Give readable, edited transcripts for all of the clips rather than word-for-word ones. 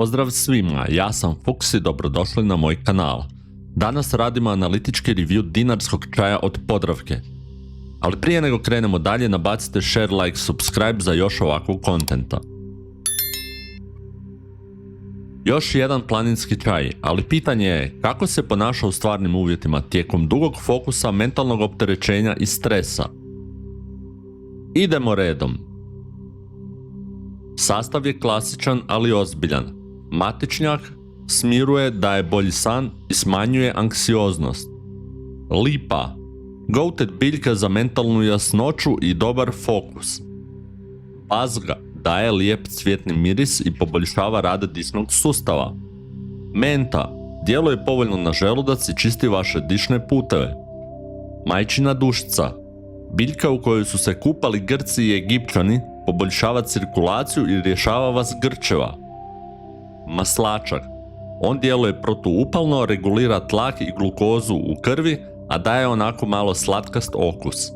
Pozdrav svima, ja sam Fuks i dobrodošli na moj kanal. Danas radimo analitički review dinarskog čaja od Podravke. Ali prije nego krenemo dalje, nabacite share, like, subscribe za još ovakvog kontenta. Još jedan planinski čaj, ali pitanje je kako se ponaša u stvarnim uvjetima tijekom dugog fokusa, mentalnog opterećenja i stresa. Idemo redom. Sastav je klasičan, ali ozbiljan. Matičnjak smiruje, daje bolji san i smanjuje anksioznost. Lipa, go-to biljka za mentalnu jasnoću i dobar fokus. Bazga daje lijep cvjetni miris i poboljšava rad disnog sustava. Menta djeluje povoljno na želudac i čisti vaše dišne puteve. Majčina dušica, biljka u kojoj su se kupali Grci i Egipćani, poboljšava cirkulaciju i rješava vas grčeva. Maslačak, on djeluje protuupalno, regulira tlak i glukozu u krvi, a daje onako malo slatkast okus.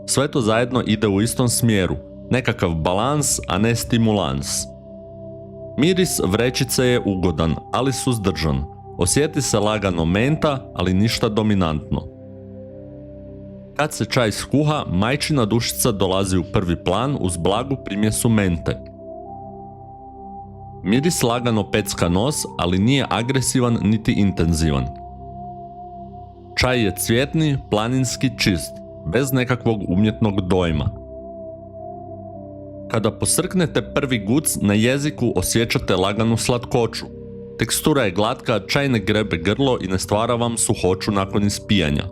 Sve to zajedno ide u istom smjeru, nekakav balans, a ne stimulans. Miris vrećice je ugodan, ali suzdržan. Osjeti se lagano menta, ali ništa dominantno. Kad se čaj skuha, majčina dušica dolazi u prvi plan uz blagu primjesu mente. Miris lagano pecka nos, ali nije agresivan niti intenzivan. Čaj je cvjetni, planinski, čist, bez nekakvog umjetnog dojma. Kada posrknete prvi guc, na jeziku osjećate laganu slatkoću. Tekstura je glatka, čaj ne grebe grlo i ne stvara vam suhoću nakon ispijanja.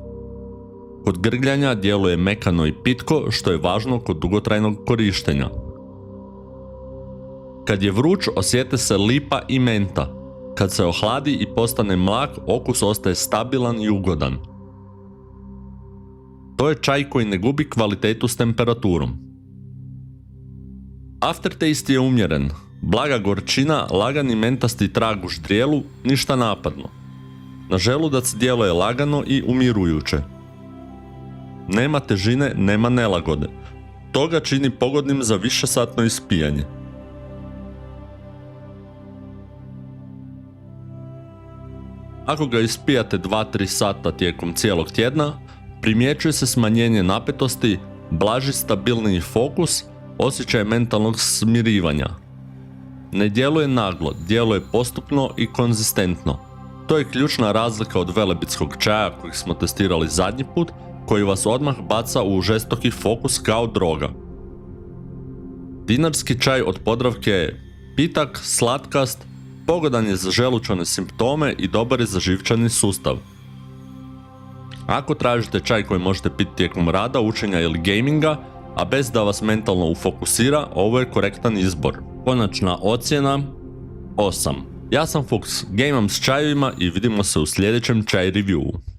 Kod grgljanja djeluje mekano i pitko, što je važno kod dugotrajnog korištenja. Kad je vruć, osjete se lipa i menta. Kad se ohladi i postane mlak, okus ostaje stabilan i ugodan. To je čaj koji ne gubi kvalitetu s temperaturom. Aftertaste je umjeren. Blaga gorčina, lagani mentasti trag u ždrijelu, ništa napadno. Na želudac djeluje lagano i umirujuće. Nema težine, nema nelagode. To ga čini pogodnim za višesatno ispijanje. Ako ga ispijate 2-3 sata tijekom cijelog tjedna, primjećuje se smanjenje napetosti, blaži stabilniji fokus, osjećaj mentalnog smirivanja. Ne djeluje naglo, djeluje postupno i konzistentno. To je ključna razlika od velebitskog čaja kojeg smo testirali zadnji put, koji vas odmah baca u žestoki fokus kao droga. Dinarski čaj od Podravke je pitak, slatkast, pogodan je za želučane simptome i dobar je za živčani sustav. Ako tražite čaj koji možete piti tijekom rada, učenja ili gaminga, a bez da vas mentalno ufokusira, ovo je korektan izbor. Konačna ocjena 8. Ja sam Fuks, gamam s čajevima i vidimo se u sljedećem čaj reviewu.